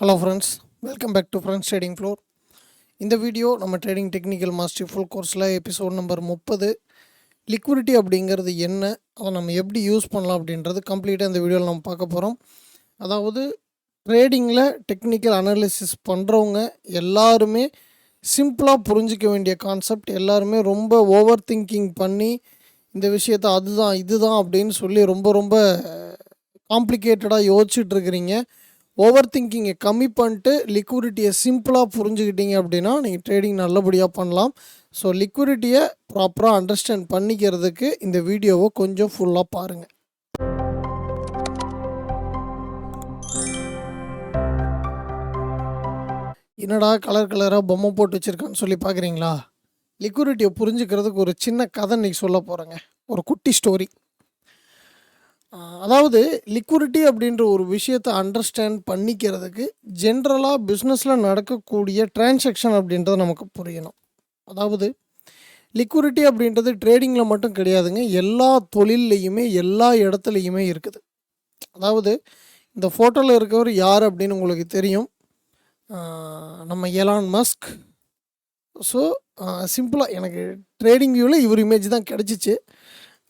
Hello friends, welcome back to friends trading floor. இந்த video நம்ம trading technical master full கோர்ஸில் episode number 30 liquidity அப்படிங்கிறது என்ன, அதை நம்ம எப்படி யூஸ் பண்ணலாம் அப்படின்றது கம்ப்ளீட்டாக இந்த வீடியோவில் நம்ம பார்க்க போகிறோம். அதாவது ட்ரேடிங்கில் டெக்னிக்கல் அனாலிசிஸ் பண்ணுறவங்க எல்லாருமே சிம்பிளாக புரிஞ்சிக்க வேண்டிய கான்செப்ட். எல்லாருமே ரொம்ப ஓவர் திங்கிங் பண்ணி இந்த விஷயத்தை அதுதான் இதுதான் அப்படின்னு சொல்லி ரொம்ப ரொம்ப காம்ப்ளிகேட்டடாக யோசிச்சுட்ருக்கிறீங்க. ஓவர் திங்கிங்கை கம்மி பண்ணிட்டு லிக்விடிட்டியை சிம்பிளாக புரிஞ்சுக்கிட்டீங்க அப்படின்னா நீங்கள் ட்ரேடிங் நல்லபடியாக பண்ணலாம். ஸோ லிக்விடிட்டியை ப்ராப்பராக அண்டர்ஸ்டாண்ட் பண்ணிக்கிறதுக்கு இந்த வீடியோவை கொஞ்சம் ஃபுல்லாக பாருங்கள். என்னடா கலர் கலராக பொம்மை போட்டு வச்சுருக்கான்னு சொல்லி பார்க்குறீங்களா? லிக்விடிட்டியை புரிஞ்சுக்கிறதுக்கு ஒரு சின்ன கதை இன்றைக்கி சொல்ல போகிறேங்க, ஒரு குட்டி ஸ்டோரி. அதாவது லிக்விடிட்டி அப்படின்ற ஒரு விஷயத்தை அண்டர்ஸ்டாண்ட் பண்ணிக்கிறதுக்கு ஜென்ரலாக பிஸ்னஸில் நடக்கக்கூடிய டிரான்சாக்ஷன் அப்படின்றது நமக்கு புரியணும். அதாவது லிக்விடிட்டி அப்படின்றது ட்ரேடிங்கில் மட்டும் கிடையாதுங்க, எல்லா தொழில்லையுமே எல்லா இடத்துலையுமே இருக்குது. அதாவது இந்த ஃபோட்டோவில் இருக்கவர் யார் அப்படின்னு உங்களுக்கு தெரியும், நம்ம எலான் மஸ்க். ஸோ சிம்பிளாக எனக்கு ட்ரேடிங் வியூவில் இவர் இமேஜ் தான் கிடச்சிச்சு.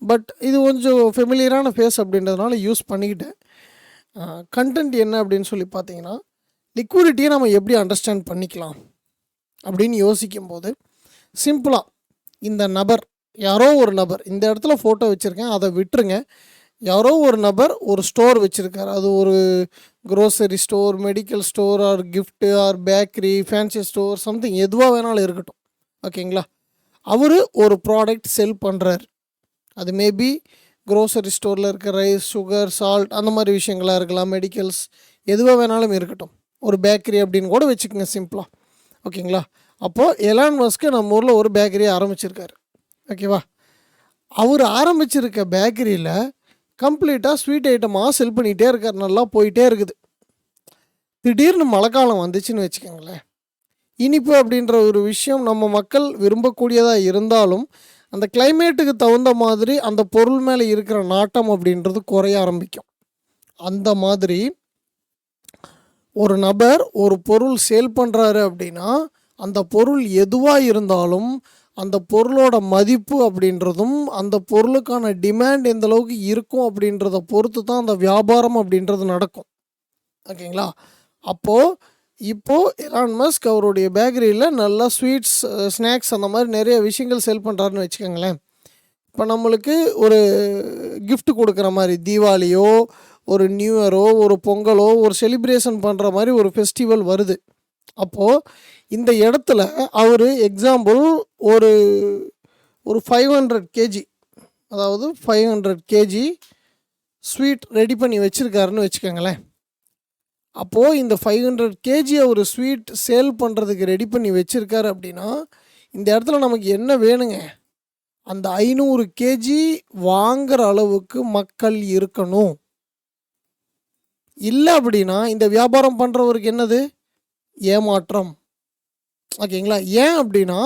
பட் இது கொஞ்சம் ஃபெமிலியரான ஃபேஸ் அப்படின்றதுனால யூஸ் பண்ணிக்கிட்டேன். கண்டென்ட் என்ன அப்படின்னு சொல்லி பார்த்தீங்கன்னா, லிக்விடிட்டியை நம்ம எப்படி அண்டர்ஸ்டாண்ட் பண்ணிக்கலாம் அப்படின்னு யோசிக்கும்போது சிம்பிளாக இந்த நபர் யாரோ ஒரு நபர் இந்த இடத்துல ஃபோட்டோ வச்சுருக்கேன், அதை விட்டுருங்க. யாரோ ஒரு நபர் ஒரு ஸ்டோர் வச்சுருக்கார், அது ஒரு grocery store, medical store, or gift, or bakery, fancy store, something எதுவாக வேணாலும் இருக்கட்டும். ஓகேங்களா? அவர் ஒரு ப்ராடக்ட் செல் பண்ணுறார். அது மேபி க்ரோசரி ஸ்டோரில் இருக்க ரைஸ், சுகர், சால்ட் அந்த மாதிரி விஷயங்களாக இருக்கலாம், மெடிக்கல்ஸ் எதுவாக வேணாலும் இருக்கட்டும். ஒரு பேக்கரி அப்படின்னு கூட வச்சுக்கோங்க சிம்பிளாக. ஓகேங்களா? அப்போது எலான் மஸ்க்கு நம்ம ஊரில் ஒரு பேக்கரியை ஆரம்பிச்சிருக்காரு. ஓகேவா? அவர் ஆரம்பிச்சிருக்க பேக்கரியில் கம்ப்ளீட்டாக ஸ்வீட் ஐட்டமாக செல் பண்ணிகிட்டே இருக்கார், நல்லா போயிட்டே இருக்குது. திடீர்னு மழைக்காலம் வந்துச்சுன்னு வச்சுக்கோங்களேன், இனிப்பு அப்படின்ற ஒரு விஷயம் நம்ம மக்கள் விரும்பக்கூடியதாக இருந்தாலும் அந்த கிளைமேட்டுக்கு தகுந்த மாதிரி அந்த பொருள் மேலே இருக்கிற நாட்டம் அப்படின்றது குறைய ஆரம்பிக்கும். அந்த மாதிரி ஒரு நபர் ஒரு பொருள் சேல் பண்ணுறாரு அப்படின்னா அந்த பொருள் எதுவாக இருந்தாலும் அந்த பொருளோட மதிப்பு அப்படின்றதும் அந்த பொருளுக்கான டிமாண்ட் எந்த அளவுக்கு இருக்கும் அப்படின்றத பொறுத்து தான் அந்த வியாபாரம் அப்படின்றது நடக்கும். ஓகேங்களா? இப்போது எலான் மஸ்க் அவருடைய பேக்கரியில் நல்லா ஸ்வீட்ஸ், ஸ்நாக்ஸ் அந்த மாதிரி நிறைய விஷயங்கள் செல் பண்ணுறாருன்னு வச்சுக்கோங்களேன். இப்போ நம்மளுக்கு ஒரு கிஃப்ட் கொடுக்குற மாதிரி தீபாவளியோ, ஒரு நியூ இயரோ, ஒரு பொங்கலோ, ஒரு செலிப்ரேஷன் பண்ணுற மாதிரி ஒரு ஃபெஸ்டிவல் வருது. அப்போது இந்த இடத்துல அவர் எக்ஸாம்பிள் ஒரு 500 கேஜி, அதாவது 500 கேஜி ஸ்வீட் ரெடி பண்ணி வச்சுருக்காருன்னு வச்சுக்கோங்களேன். அப்போது இந்த 500 கேஜி அவர் ஸ்வீட் சேல் பண்ணுறதுக்கு ரெடி பண்ணி வச்சுருக்காரு அப்படின்னா இந்த இடத்துல நமக்கு என்ன வேணுங்க, அந்த 500 கேஜி வாங்குகிற அளவுக்கு மக்கள் இருக்கணும். இல்லை அப்படின்னா இந்த வியாபாரம் பண்ணுறவருக்கு என்னது, ஏமாற்றம். ஓகேங்களா? ஏன் அப்படின்னா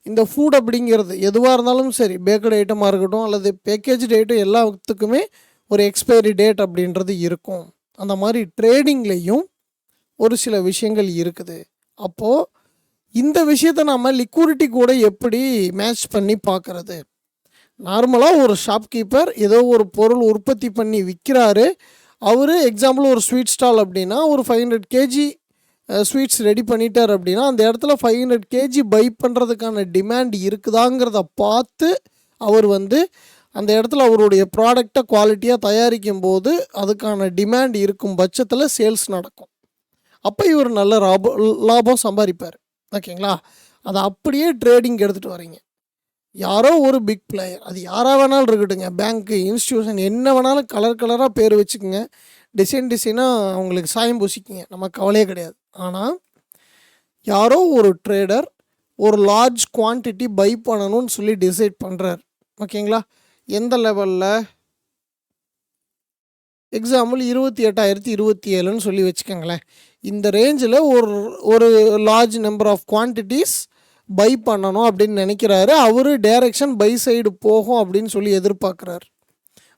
இந்த ஃபுட் அப்படிங்கிறது எதுவாக இருந்தாலும் சரி, பேக்கடு ஐட்டமாக இருக்கட்டும் அல்லது பேக்கேஜ்டு ஐட்டம், எல்லாத்துக்குமே ஒரு எக்ஸ்பைரி டேட் அப்படின்றது இருக்கும். அந்த மாதிரி ட்ரேடிங்லேயும் ஒரு சில விஷயங்கள் இருக்குது. அப்போது இந்த விஷயத்தை நம்ம லிக்விடிட்டி கூட எப்படி மேட்ச் பண்ணி பார்க்குறது? நார்மலாக ஒரு ஷாப்கீப்பர் ஏதோ ஒரு பொருள் உற்பத்தி பண்ணி விற்கிறாரு. அவர் எக்ஸாம்பிள் ஒரு ஸ்வீட் ஸ்டால் அப்படின்னா ஒரு 500 கேஜி ஸ்வீட்ஸ் ரெடி பண்ணிட்டார் அப்படின்னா அந்த இடத்துல 500 கேஜி பை பண்ணுறதுக்கான டிமாண்ட் இருக்குதாங்கிறத பார்த்து அவர் அந்த இடத்துல அவருடைய ப்ராடக்டை குவாலிட்டியாக தயாரிக்கும் போது அதுக்கான டிமாண்ட் இருக்கும் பட்சத்தில் சேல்ஸ் நடக்கும். அப்போ இவர் நல்ல லாபம் சம்பாதிப்பார். ஓகேங்களா? அதை அப்படியே ட்ரேடிங் எடுத்துகிட்டு வரீங்க. யாரோ ஒரு பிக் பிளேயர், அது யாராக வேணாலும் இருக்கட்டுங்க, பேங்க்கு, இன்ஸ்டியூஷன், என்ன வேணாலும் கலர் கலராக பேர் வச்சுக்கோங்க, டிசைனாக அவங்களுக்கு சாயம் பூசிக்கிங்க, நமக்கு கவலையே கிடையாது. ஆனால் யாரோ ஒரு ட்ரேடர் ஒரு லார்ஜ் குவான்டிட்டி பை பண்ணணும்னு சொல்லி டிசைட் பண்ணுறார். ஓகேங்களா? எந்த லெவலில்? எக்ஸாம்பிள் 28,027ன்னு சொல்லி வச்சுக்கோங்களேன். இந்த ரேஞ்சில் ஒரு large number of quantities buy பண்ணணும் அப்படின்னு நினைக்கிறாரு. அவர் டைரெக்ஷன் பை சைடு போகும் அப்படின்னு சொல்லி எதிர்பார்க்குறாரு.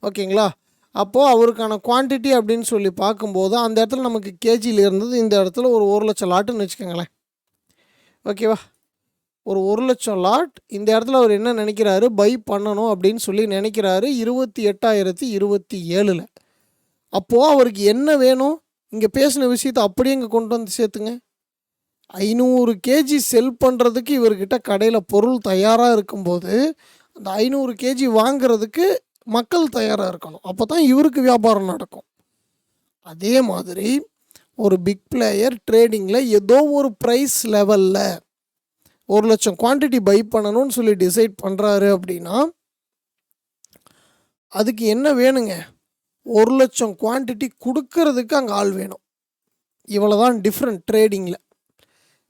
ஓகேங்களா? அப்போது அவருக்கான குவான்டிட்டி அப்படின்னு சொல்லி பார்க்கும்போது அந்த இடத்துல நமக்கு கேஜியில் இருந்தது, இந்த இடத்துல ஒரு 1,00,000 லாட்டுன்னு வச்சுக்கோங்களேன். ஓகேவா? ஒரு 1,00,000 லாட் இந்த இடத்துல அவர் என்ன நினைக்கிறாரு, பை பண்ணணும் அப்படின்னு சொல்லி நினைக்கிறாரு 28,027. அப்போது அவருக்கு என்ன வேணும், இங்கே பேசின விஷயத்தை அப்படியே இங்கே கொண்டு வந்து சேர்த்துங்க. 500 கேஜி செல் பண்ணுறதுக்கு இவர்கிட்ட கடையில் பொருள் தயாராக இருக்கும்போது அந்த 500 கேஜி வாங்கிறதுக்கு மக்கள் தயாராக இருக்கணும். அப்போ தான் இவருக்கு வியாபாரம் நடக்கும். அதே மாதிரி ஒரு பிக் பிளேயர் ட்ரேடிங்கில் ஏதோ ஒரு ப்ரைஸ் லெவலில் 1,00,000 குவான்டிட்டி பை பண்ணணும்னு சொல்லி டிசைட் பண்ணுறாரு அப்படின்னா அதுக்கு என்ன வேணுங்க, 1,00,000 குவான்டிட்டி கொடுக்கறதுக்கு அங்கே ஆள் வேணும். இவ்வளோ தான் டிஃப்ரெண்ட் ட்ரேடிங்கில்.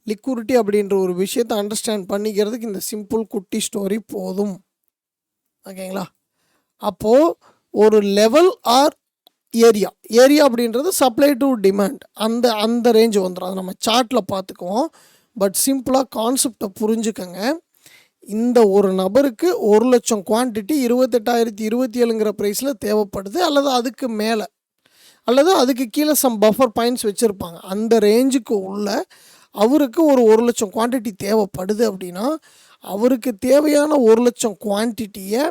லிக்விடிட்டி அப்படின்ற ஒரு விஷயத்தை அண்டர்ஸ்டாண்ட் பண்ணிக்கிறதுக்கு இந்த சிம்பிள் குட்டி ஸ்டோரி போதும். ஓகேங்களா? அப்போது ஒரு லெவல் ஆர் ஏரியா அப்படின்றது சப்ளை டு டிமாண்ட், அந்த ரேஞ்சு வந்துடும். அதை நம்ம சார்ட்டில் பார்த்துக்குவோம். பட் சிம்பிளாக கான்செப்டை புரிஞ்சுக்கங்க. இந்த ஒரு நபருக்கு 1,00,000 குவான்டிட்டி 28,027ங்கிற ப்ரைஸில் தேவைப்படுது, அல்லது அதுக்கு மேலே அல்லது அதுக்கு கீழே சம் பஃபர் பாயிண்ட்ஸ் வச்சுருப்பாங்க. அந்த ரேஞ்சுக்கு உள்ள அவருக்கு ஒரு 1,00,000 குவான்டிட்டி தேவைப்படுது அப்படின்னா அவருக்கு தேவையான 1,00,000 குவான்டிட்டியை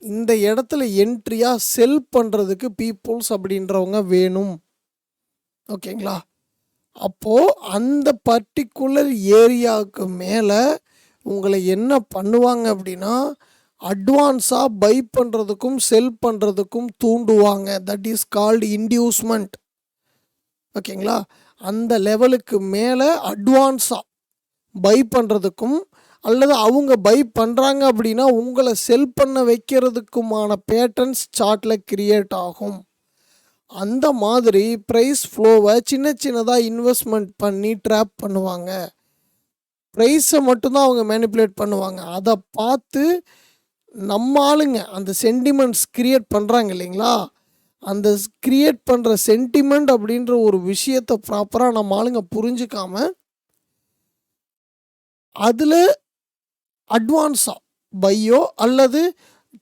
இந்த இடத்துல என்ட்ரியாக செல் பண்ணுறதுக்கு பீப்புள்ஸ் அப்படின்றவங்க வேணும். ஓகேங்களா? அப்போது அந்த பர்டிகுலர் ஏரியாவுக்கு மேலே உங்களை என்ன பண்ணுவாங்க அப்படின்னா அட்வான்ஸாக பை பண்ணுறதுக்கும் செல் பண்ணுறதுக்கும் தூண்டுவாங்க. That is called inducement. ஓகேங்களா? அந்த லெவலுக்கு மேலே அட்வான்ஸாக பை பண்ணுறதுக்கும் அல்லது அவங்க பை பண்ணுறாங்க அப்படின்னா உங்களை செல் பண்ண வைக்கிறதுக்குமான பேட்டர்ன்ஸ் சார்ட்டில் கிரியேட் ஆகும். அந்த மாதிரி ப்ரைஸ் ஃப்ளோவை சின்ன சின்னதாக இன்வெஸ்ட்மெண்ட் பண்ணி ட்ராப் பண்ணுவாங்க. ப்ரைஸை மட்டும்தான் அவங்க மேனிப்புலேட் பண்ணுவாங்க. அதை பார்த்து நம்ம ஆளுங்க அந்த சென்டிமெண்ட்ஸ் கிரியேட் பண்ணுறாங்க இல்லைங்களா, அந்த கிரியேட் பண்ணுற சென்டிமெண்ட் அப்படின்ற ஒரு விஷயத்தை ப்ராப்பராக நம்ம ஆளுங்க புரிஞ்சுக்காம அதில் அட்வான்ஸாக பையோ அல்லது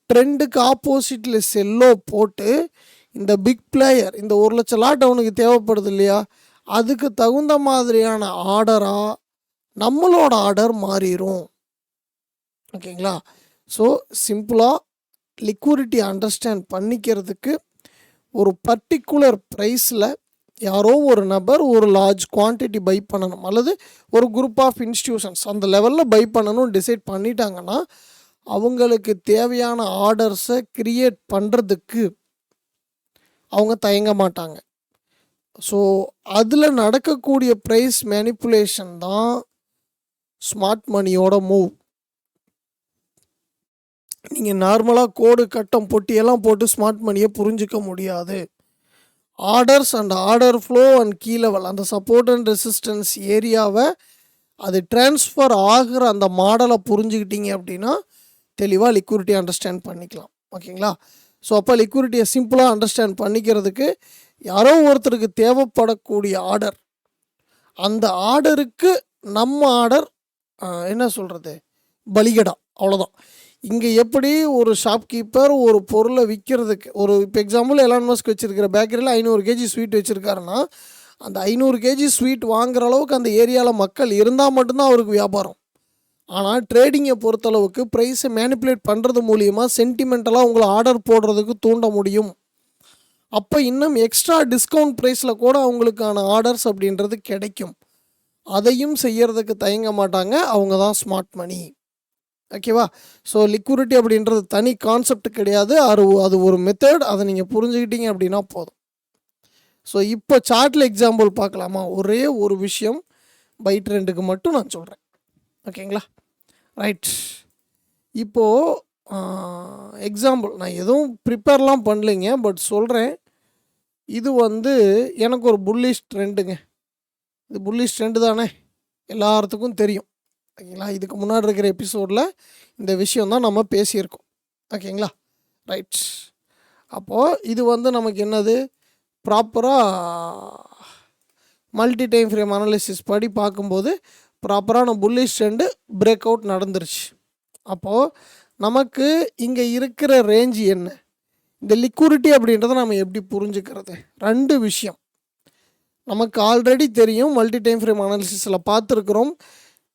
ட்ரெண்டுக்கு ஆப்போசிட்டில் செல்லோ போட்டு இந்த பிக் பிளேயர் இந்த 1,00,000 லாட் அவனுக்கு தேவைப்படுது இல்லையா, அதுக்கு தகுந்த மாதிரியான ஆர்டராக நம்மளோட ஆர்டர் மாறிடும். ஓகேங்களா? ஸோ சிம்பிளாக லிக்விடிட்டி அண்டர்ஸ்டாண்ட் பண்ணிக்கிறதுக்கு ஒரு பர்டிகுலர் ப்ரைஸில் யாரோ ஒரு நபர் ஒரு லார்ஜ் குவான்டிட்டி பை பண்ணணும், அல்லது ஒரு குரூப் ஆஃப் இன்ஸ்டிடியூஷன்ஸ் அந்த லெவலில் பை பண்ணணும் டிசைட் பண்ணிட்டாங்கன்னா அவங்களுக்கு தேவையான ஆர்டர்ஸை க்ரியேட் பண்ணுறதுக்கு அவங்க தயங்க மாட்டாங்க. ஸோ அதில் நடக்கக்கூடிய ப்ரைஸ் மேனிப்புலேஷன் தான் ஸ்மார்ட் மணியோட மூவ். நீங்கள் நார்மலாக கோடு கட்டம் பொட்டியெல்லாம் போட்டு ஸ்மார்ட் மணியை புரிஞ்சிக்க முடியாது. Orders and order flow and key level அந்த சப்போர்ட் அண்ட் ரெசிஸ்டன்ஸ் ஏரியாவை அது ட்ரான்ஸ்ஃபர் ஆகிற அந்த மாடலை புரிஞ்சுக்கிட்டீங்க அப்படின்னா தெளிவாக லிக்விடிட்டி அண்டர்ஸ்டாண்ட் பண்ணிக்கலாம். ஓகேங்களா? ஸோ அப்போ லிக்விடிட்டியை சிம்பிளாக அண்டர்ஸ்டாண்ட் பண்ணிக்கிறதுக்கு யாரோ ஒருத்தருக்கு தேவைப்படக்கூடிய ஆர்டர், அந்த ஆர்டருக்கு நம்ம ஆர்டர் என்ன சொல்கிறது, பலிகடா, அவ்வளோதான். இங்கே எப்படி ஒரு ஷாப்கீப்பர் ஒரு பொருளை விற்கிறதுக்கு, ஒரு இப்போ எக்ஸாம்பிள் எலான் மஸ்க் வச்சுருக்கிற பேக்கரியில் 500 கேஜி ஸ்வீட் வச்சுருக்காருன்னா அந்த 500 கேஜி ஸ்வீட் வாங்குற அளவுக்கு அந்த ஏரியாவில் மக்கள் இருந்தால் மட்டும்தான் அவருக்கு வியாபாரம். ஆனால் ட்ரேடிங்கை பொறுத்தளவுக்கு ப்ரைஸை மேனிப்புலேட் பண்ணுறது மூலியமாக சென்டிமெண்டலாக உங்களை ஆர்டர் போடுறதுக்கு தூண்ட முடியும். அப்போ இன்னும் எக்ஸ்ட்ரா டிஸ்கவுண்ட் ப்ரைஸில் கூட அவங்களுக்கான ஆர்டர்ஸ் அப்படின்றது கிடைக்கும். அதையும் செய்யறதுக்கு தயங்க மாட்டாங்க. அவங்க தான் ஸ்மார்ட் மணி. ஓகேவா? ஸோ லிக்விடிட்டி அப்படின்றது தனி கான்செப்ட் கிடையாது, அது ஒரு மெத்தட். அதை நீங்கள் புரிஞ்சுக்கிட்டீங்க அப்படின்னா போதும். ஸோ இப்போ சார்ட்டில் எக்ஸாம்பிள் பார்க்கலாமா? ஒரே ஒரு விஷயம் பை ட்ரெண்டுக்கு மட்டும் நான் சொல்கிறேன். ஓகேங்களா? ரைட். இப்போது எக்ஸாம்பிள் நான் எதுவும் ப்ரிப்பேர்லாம் பண்ணலைங்க, பட் சொல்கிறேன். இது எனக்கு ஒரு புல்லிஷ் ட்ரெண்டுங்க. இது புல்லிஷ் ட்ரெண்டு தானே, எல்லாத்துக்கும் தெரியும். ஓகேங்களா? இதுக்கு முன்னாடி இருக்கிற எபிசோடில் இந்த விஷயம் தான் நம்ம பேசியிருக்கோம். ஓகேங்களா? ரைட். அப்போது இது நமக்கு என்னது, ப்ராப்பராக மல்டி டைம் ஃப்ரேம் அனாலிசிஸ் படி பார்க்கும்போது ப்ராப்பரான புல்லிஷ் ட்ரெண்டு பிரேக் அவுட் நடந்துருச்சு. அப்போது நமக்கு இங்கே இருக்கிற ரேஞ்சு என்ன, இந்த லிக்விடிட்டி அப்படின்றத நம்ம எப்படி புரிஞ்சுக்கிறது? 2 விஷயம். நமக்கு ஆல்ரெடி தெரியும், மல்டி டைம் ஃப்ரேம் அனாலிசிஸில் பார்த்துருக்குறோம்.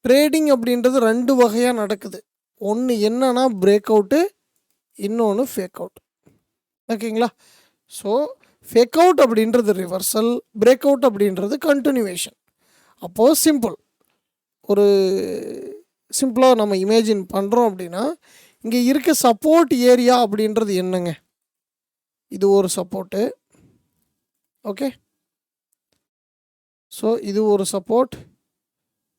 ட்ரேடிங் அப்படின்றது 2 வகையாக நடக்குது. ஒன்று என்னன்னா பிரேக் அவுட்டு, இன்னொன்று ஃபேக் அவுட். ஓகேங்களா? ஸோ ஃபேக் அவுட் அப்படின்றது ரிவர்சல், பிரேக் அவுட் அப்படின்றது கண்டினியூவேஷன். அப்போது ஒரு சிம்பிளாக நம்ம இமேஜின் பண்ணுறோம் அப்படின்னா, இங்கே இருக்க சப்போர்ட் ஏரியா அப்படின்றது என்னங்க? இது ஒரு சப்போர்ட்டு. ஓகே, ஸோ இது ஒரு சப்போர்ட்,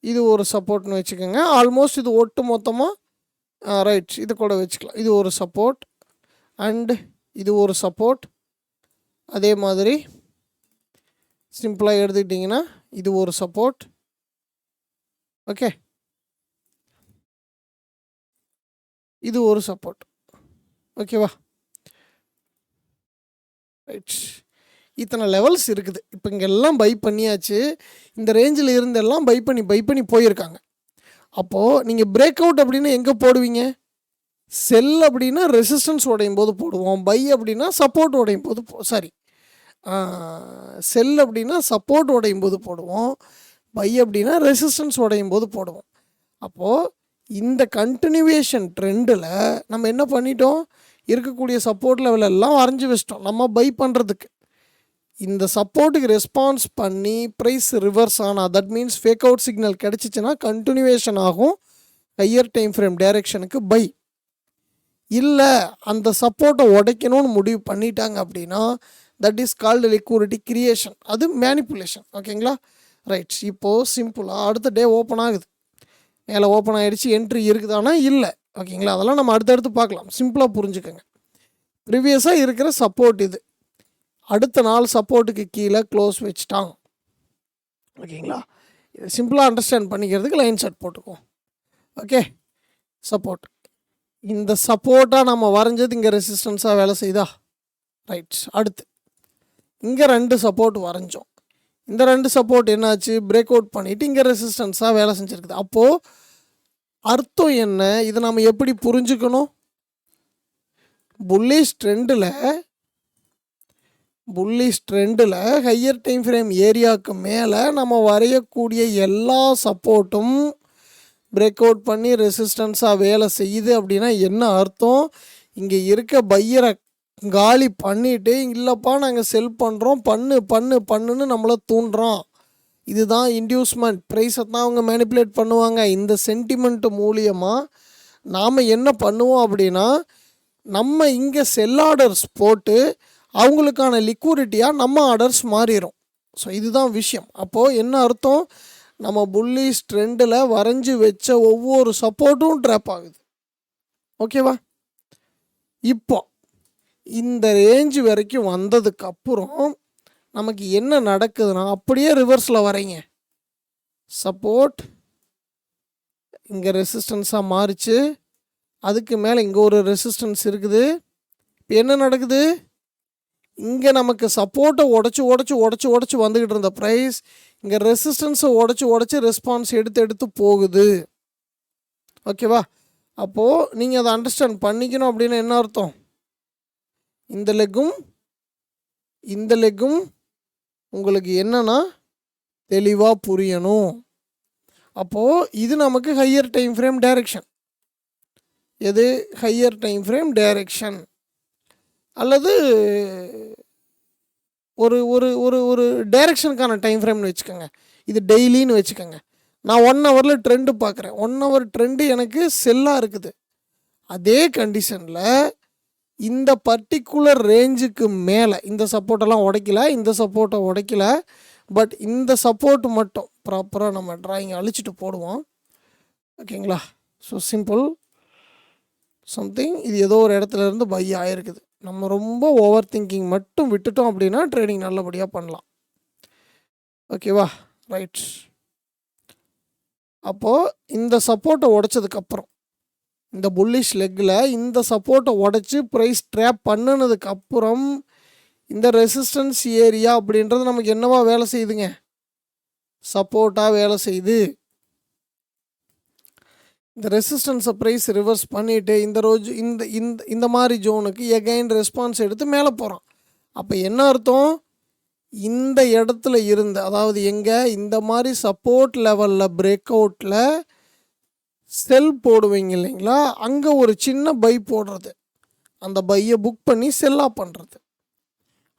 இது ஒரு சப்போர்ட்னு வச்சுக்கோங்க. ஆல்மோஸ்ட் இது ஒட்டு மொத்தமாக ரைட், இது கூட வச்சுக்கலாம். இது ஒரு சப்போர்ட் அண்ட் இது ஒரு சப்போர்ட். அதே மாதிரி சிம்பிளாக எடுத்துக்கிட்டிங்கன்னா இது ஒரு சப்போர்ட். ஓகே, இது ஒரு சப்போர்ட். ஓகேவா? ரைட், இத்தனை லெவல்ஸ் இருக்குது. இப்போ இங்கே எல்லாம் பை பண்ணியாச்சு. இந்த ரேஞ்சில் இருந்தெல்லாம் பை பண்ணி போயிருக்காங்க. அப்போது நீங்கள் பிரேக் அவுட் அப்படின்னு எங்கே போடுவீங்க? செல் அப்படின்னா ரெசிஸ்டன்ஸ் உடையும் போது போடுவோம். பை அப்படின்னா சப்போர்ட் உடையும் போது செல் அப்படின்னா சப்போர்ட் உடையும் போது போடுவோம். பை அப்படின்னா ரெசிஸ்டன்ஸ் உடையும் போது போடுவோம். அப்போது இந்த கண்டினியூவேஷன் ட்ரெண்டில் நம்ம என்ன பண்ணிட்டோம்? இருக்கக்கூடிய சப்போர்ட் லெவலெல்லாம் வரைஞ்சி வச்சிட்டோம் நம்ம பை பண்ணுறதுக்கு. இந்த சப்போர்ட்டுக்கு ரெஸ்பான்ஸ் பண்ணி ப்ரைஸ் ரிவர்ஸ் ஆனால், that means fake out signal கிடச்சிச்சின்னா கண்டினியூவேஷன் ஆகும் ஹையர் டைம் ஃப்ரேம் டைரெக்ஷனுக்கு பை. இல்லை அந்த சப்போர்ட்டை உடைக்கணும்னு முடிவு பண்ணிட்டாங்க அப்படின்னா that is called liquidity creation. அது மேனிப்புலேஷன். ஓகேங்களா? ரைட், இப்போது சிம்பிளாக அடுத்த டே ஓப்பன் ஆகுது. மேலே ஓப்பன் ஆகிடுச்சு, என்ட்ரி இருக்குதானா? இல்லை. ஓகேங்களா? அதெல்லாம் நம்ம அடுத்தடுத்து பார்க்கலாம். சிம்பிளாக புரிஞ்சுக்கோங்க. ப்ரீவியஸாக இருக்கிற சப்போர்ட் இது, அடுத்த நாள் சப்போர்ட்டுக்கு கீழே க்ளோஸ் வச்சுட்டாங்க. ஓகேங்களா? இதை சிம்பிளாக அண்டர்ஸ்டாண்ட் பண்ணிக்கிறதுக்கு லைன் செட் போட்டுக்குவோம். Okay, support. இந்த சப்போர்ட்டாக நம்ம வரைஞ்சது இங்கே ரெசிஸ்டன்ஸாக வேலை செய்தா? ரைட், அடுத்து இங்கே 2 சப்போர்ட் வரைஞ்சோம். இந்த 2 சப்போர்ட் என்னாச்சு? பிரேக் அவுட் பண்ணிவிட்டு இங்கே ரெசிஸ்டன்ஸாக வேலை செஞ்சுருக்குது. அப்போது அர்த்தம் என்ன? இதை நம்ம எப்படி புரிஞ்சுக்கணும்? புல்லிஷ் ட்ரெண்டில் ஹையர் டைம் ஃப்ரேம் ஏரியாவுக்கு மேலே நம்ம வரையக்கூடிய எல்லா சப்போர்ட்டும் பிரேக் அவுட் பண்ணி ரெசிஸ்டன்ஸாக வேலை செய்யுது அப்படின்னா என்ன அர்த்தம்? இங்கே இருக்க பையரை காலி பண்ணிவிட்டு இல்லைப்பா நாங்கள் செல் பண்ணுறோம், பண்ணுன்னு நம்மளை தூண்டுறோம். இதுதான் இன்டியூஸ்மெண்ட். ப்ரைஸை தான் அவங்க மேனிப்புலேட் பண்ணுவாங்க. இந்த சென்டிமெண்ட் மூலியமாக நாம் என்ன பண்ணுவோம் அப்படின்னா, நம்ம இங்கே செல் ஆர்டர்ஸ் போட்டு அவங்களுக்கான லிக்விடிட்டியாக நம்ம ஆர்டர்ஸ் மாறிடும். ஸோ இதுதான் விஷயம். அப்போது என்ன அர்த்தம்? நம்ம புல்லிஷ் ட்ரெண்டில் வரைஞ்சி வச்ச ஒவ்வொரு சப்போர்ட்டும் ட்ராப் ஆகுது. ஓகேவா? இப்போ இந்த ரேஞ்சு வரைக்கும் வந்ததுக்கப்புறம் நமக்கு என்ன நடக்குதுன்னா, அப்படியே ரிவர்ஸில் வரைங்க. சப்போர்ட் இங்கே ரெசிஸ்டன்ஸாக மாறிச்சு, அதுக்கு மேலே இங்கே ஒரு ரெசிஸ்டன்ஸ் இருக்குது. இப்போ என்ன நடக்குது? இங்கே நமக்கு சப்போர்ட்டை உடச்சி வந்துக்கிட்டு இருந்த ப்ரைஸ் இங்கே ரெசிஸ்டன்ஸை உடச்சி ரெஸ்பான்ஸ் எடுத்து போகுது. ஓகேவா? அப்போது நீங்கள் அதை அண்டர்ஸ்டாண்ட் பண்ணிக்கணும். அப்படின்னா என்ன அர்த்தம்? இந்த லெக்கும் உங்களுக்கு என்னன்னா தெளிவாக புரியணும். அப்போது இது நமக்கு ஹையர் டைம் ஃப்ரேம் டைரெக்ஷன். எது? Higher time frame direction. அல்லது ஒரு ஒரு ஒரு ஒரு டைரெக்ஷனுக்கான டைம் ஃப்ரேம்னு வச்சுக்கோங்க. இது டெய்லின்னு வச்சுக்கோங்க. நான் 1 ஹவரில் ட்ரெண்டு பார்க்குறேன். 1 ஹவர் ட்ரெண்டு எனக்கு செல்லாக இருக்குது. அதே கண்டிஷனில் இந்த பர்டிகுலர் ரேஞ்சுக்கு மேலே இந்த சப்போர்ட்டெல்லாம் உடைக்கல, பட் இந்த சப்போர்ட் மட்டும் ப்ராப்பராக நம்ம ட்ராயிங் அழிச்சிட்டு போடுவோம். ஓகேங்களா? ஸோ சிம்பிள் சம்திங் இது ஏதோ ஒரு இடத்துல இருந்து பை ஆகிருக்குது. நம்ம ரொம்ப ஓவர் திங்கிங் மட்டும் விட்டுட்டோம் அப்படின்னா ட்ரேடிங் நல்லபடியாக பண்ணலாம். ஓகேவா? ரைட். அப்போது இந்த சப்போர்ட்டை உடைச்சதுக்கப்புறம் இந்த புல்லிஷ் லெக்கில் இந்த சப்போர்ட்டை உடச்சி ப்ரைஸ் ட்ராப் பண்ணினதுக்கப்புறம் இந்த ரெசிஸ்டன்ஸ் ஏரியா அப்படின்றது நமக்கு என்னவா வேலை செய்யுதுங்க? சப்போர்ட்டாக வேலை செய்யுது. இந்த ரெசிஸ்டன்ஸை ப்ரைஸ் ரிவர்ஸ் பண்ணிவிட்டு இந்த ரோஜு இந்த இந்த இந்த மாதிரி ஜோனுக்கு எகைன் ரெஸ்பான்ஸ் எடுத்து மேலே போகிறான். அப்போ என்ன அர்த்தம்? இந்த இடத்துல இருந்து, அதாவது எங்கே இந்த மாதிரி சப்போர்ட் லெவலில் பிரேக் அவுட்டில் செல் போடுவீங்க இல்லைங்களா, அங்கே ஒரு சின்ன பை போடுறது, அந்த பையை புக் பண்ணி செல்லாக பண்ணுறது,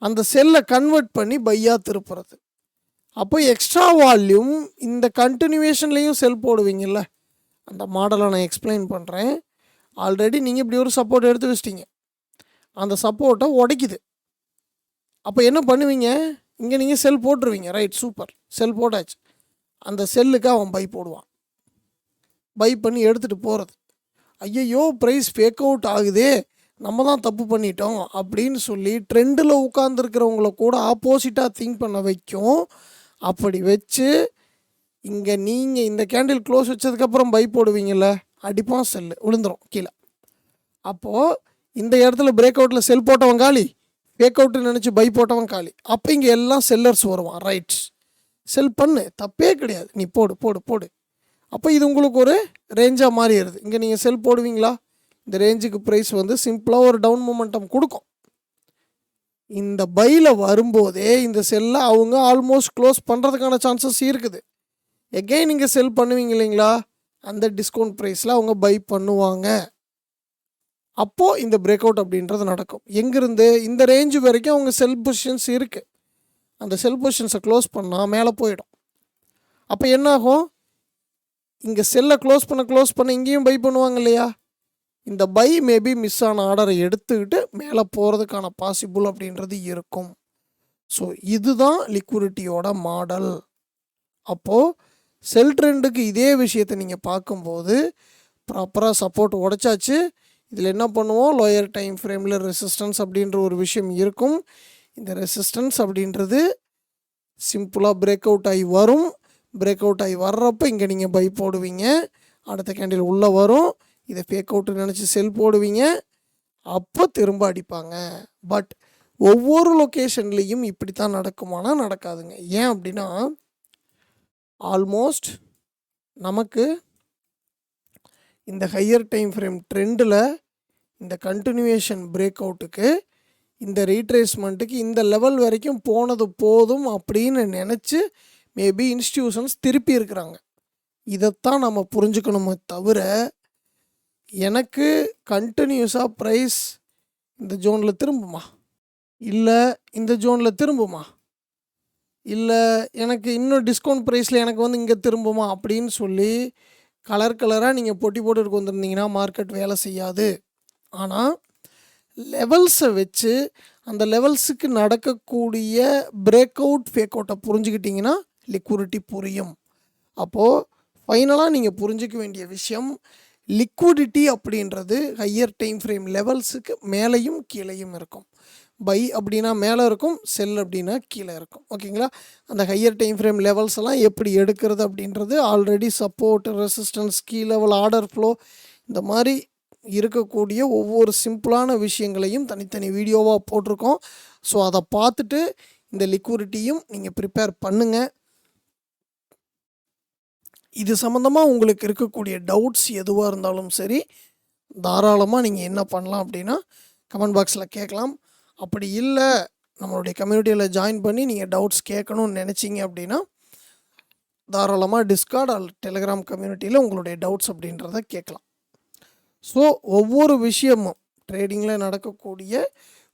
அந்த செல்லை கன்வெர்ட் பண்ணி பையாக திருப்புறது. அப்போ எக்ஸ்ட்ரா வால்யூம் இந்த கண்டினியூவேஷன்லேயும் செல் போடுவீங்கள்ல, அந்த மாடலை நான் எக்ஸ்பிளைன் பண்ணுறேன். ஆல்ரெடி நீங்கள் இப்படி ஒரு சப்போர்ட் எடுத்து வச்சிட்டிங்க, அந்த சப்போர்ட்டை உடைக்குது. அப்போ என்ன பண்ணுவீங்க? இங்கே நீங்கள் செல் போட்டுருவீங்க. ரைட், சூப்பர், செல் போட்டாச்சு. அந்த செல்லுக்கு அவன் பை போடுவான். பை பண்ணி எடுத்துகிட்டு போகிறது. ஐயையோ ப்ரைஸ் ஃபேக் அவுட் ஆகுதே, நம்ம தான் தப்பு பண்ணிட்டோம் அப்படின்னு சொல்லி ட்ரெண்டில் உட்காந்துருக்கிறவங்கள கூட ஆப்போசிட்டாக திங்க் பண்ண வைக்கும். அப்படி வச்சு இங்கே நீங்கள் இந்த கேண்டில் க்ளோஸ் வச்சதுக்கப்புறம் பை போடுவீங்கள்ல, அடிப்பான், செல்லு விழுந்துடும் கீழே. அப்போது இந்த இடத்துல பிரேக் அவுட்டில் செல் போட்டவன் காலி, ஃபேக் அவுட்டுன்னு நினச்சி பை போட்டவன் காலி. அப்போ இங்கே எல்லாம் செல்லர்ஸ் வருவான். ரைட், செல் பண்ணு, தப்பே கிடையாது, நீ போடு போடு போடு. அப்போ இது உங்களுக்கு ஒரு ரேஞ்சாக மாறிடுது. இங்கே நீங்கள் செல் போடுவீங்களா? இந்த ரேஞ்சுக்கு ப்ரைஸ் வந்து சிம்பிளாக ஒரு டவுன் மொமெண்டம் கொடுக்கும். இந்த பையில் வரும்போதே இந்த செல்லை அவங்க ஆல்மோஸ்ட் க்ளோஸ் பண்ணுறதுக்கான சான்சஸ் இருக்குது. எகைன் நீங்கள் செல் பண்ணுவீங்க இல்லைங்களா, அந்த டிஸ்கவுண்ட் ப்ரைஸில் அவங்க பை பண்ணுவாங்க. அப்போது இந்த பிரேக் அவுட் அப்படின்றது நடக்கும். எங்கேருந்து? இந்த ரேஞ்சு வரைக்கும் அவங்க செல் பொசிஷன்ஸ் இருக்குது. அந்த செல் பொசிஷன்ஸை க்ளோஸ் பண்ணால் மேலே போயிடும். அப்போ என்னாகும்? இங்கே செல்லை க்ளோஸ் பண்ண இங்கேயும் பை பண்ணுவாங்க இல்லையா, இந்த பை மேபி மிஸ் ஆன ஆர்டரை எடுத்துக்கிட்டு மேலே போகிறதுக்கான பாசிபிள் அப்படின்றது இருக்கும். ஸோ இதுதான் லிக்விடிட்டியோட மாடல். அப்போது செல் ட்ரெண்டுக்கு இதே விஷயத்தை நீங்கள் பார்க்கும்போது ப்ராப்பராக சப்போர்ட் உடைச்சாச்சு. இதில் என்ன பண்ணுவோம்? லோயர் டைம் ஃப்ரேமில் ரெசிஸ்டன்ஸ் அப்படின்ற ஒரு விஷயம் இருக்கும். இந்த ரெசிஸ்டன்ஸ் அப்படின்றது சிம்பிளாக பிரேக் அவுட் ஆகி வரும். பிரேக் அவுட் ஆகி வர்றப்போ இங்கே நீங்கள் பை போடுவீங்க. அடுத்த கேண்டில் உள்ளே வரும், இதை ஃபேக் அவுட்டுன்னு நினச்சி செல் போடுவீங்க. அப்போ திரும்ப அடிப்பாங்க. பட் ஒவ்வொரு லொக்கேஷன்லேயும் இப்படி தான் நடக்குமானா நடக்காதுங்க. ஏன் அப்படின்னா, ஆல்மோஸ்ட் நமக்கு இந்த ஹையர் டைம் ஃப்ரேம் ட்ரெண்டில் இந்த கண்டினியூவேஷன் பிரேக் அவுட்டுக்கு, இந்த ரீட்ரேஸ்மெண்ட்டுக்கு இந்த லெவல் வரைக்கும் போனது போதும் அப்படின்னு நினச்சி மேபி இன்ஸ்டிடியூஷன்ஸ் திருப்பி இருக்கிறாங்க. இதைத்தான் நம்ம புரிஞ்சுக்கணுமே தவிர, எனக்கு கண்டினியூஸாக ப்ரைஸ் இந்த ஜோனில் திரும்புமா, இல்லை இந்த ஜோனில் திரும்புமா, இல்லை எனக்கு இன்னும் டிஸ்கவுண்ட் ப்ரைஸில் எனக்கு வந்து இங்கே திரும்புமா அப்படின்னு சொல்லி கலராக நீங்கள் போட்டி போட்டுட்டு வந்துருந்தீங்கன்னா மார்க்கெட் வேலை செய்யாது. ஆனால் லெவல்ஸை வச்சு அந்த லெவல்ஸுக்கு நடக்கக்கூடிய பிரேக் அவுட் ஃபேக் அவுட்டை புரிஞ்சுக்கிட்டிங்கன்னா லிக்விடிட்டி புரியும். அப்போது ஃபைனலாக நீங்கள் புரிஞ்சிக்க வேண்டிய விஷயம், லிக்விடிட்டி அப்படின்றது ஹையர் டைம் ஃப்ரேம் லெவல்ஸுக்கு மேலேயும் கீழேயும் இருக்கும். பை அப்படின்னா மேலே இருக்கும், செல் அப்படின்னா கீழே இருக்கும். ஓகேங்களா? அந்த ஹையர் டைம் ஃப்ரேம் லெவல்ஸ் எல்லாம் எப்படி எடுக்கிறது அப்படின்றது already support, resistance, key level, order flow, இந்த மாதிரி இருக்கக்கூடிய ஒவ்வொரு சிம்பிளான விஷயங்களையும் தனித்தனி வீடியோவாக போட்டிருக்கோம். ஸோ அதை பார்த்துட்டு இந்த லிக்விடிட்டியும் நீங்கள் ப்ரிப்பேர் பண்ணுங்கள். இது சம்மந்தமாக உங்களுக்கு இருக்கக்கூடிய டவுட்ஸ் எதுவாக இருந்தாலும் சரி, தாராளமாக நீங்கள் என்ன பண்ணலாம் அப்படின்னா கமெண்ட் பாக்ஸில் கேட்கலாம். அப்படி இல்லை, நம்மளுடைய கம்யூனிட்டியில் ஜாயின் பண்ணி நீங்கள் டவுட்ஸ் கேட்கணும்னு நினச்சிங்க அப்படின்னா தாராளமாக டிஸ்கார்ட் அல்லது டெலிகிராம் கம்யூனிட்டியில் உங்களுடைய டவுட்ஸ் அப்படின்றத கேட்கலாம். ஸோ ஒவ்வொரு விஷயமும் ட்ரேடிங்கில் நடக்கக்கூடிய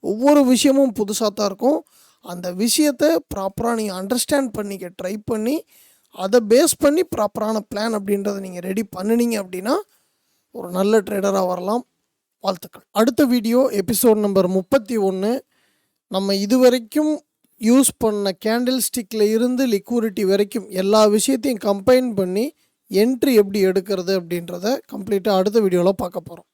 ஒவ்வொரு விஷயமும் புதுசாக தான் இருக்கும். அந்த விஷயத்தை ப்ராப்பராக நீங்கள் அண்டர்ஸ்டாண்ட் பண்ணிக்க ட்ரை பண்ணி அதை பேஸ் பண்ணி ப்ராப்பரான பிளான் அப்படின்றத நீங்கள் ரெடி பண்ணினீங்க அப்படின்னா ஒரு நல்ல ட்ரேடராக வரலாம். வாழ்த்துக்கள். அடுத்த வீடியோ எபிசோட் நம்பர் 31. நம்ம இதுவரைக்கும் யூஸ் பண்ண கேண்டில் ஸ்டிக்கில் இருந்து லிக்விடிட்டி வரைக்கும் எல்லா விஷயத்தையும் கம்பைன் பண்ணி என்ட்ரி எப்படி எடுக்கிறது அப்படின்றத கம்ப்ளீட்டாக அடுத்த வீடியோவில் பார்க்க போகிறோம்.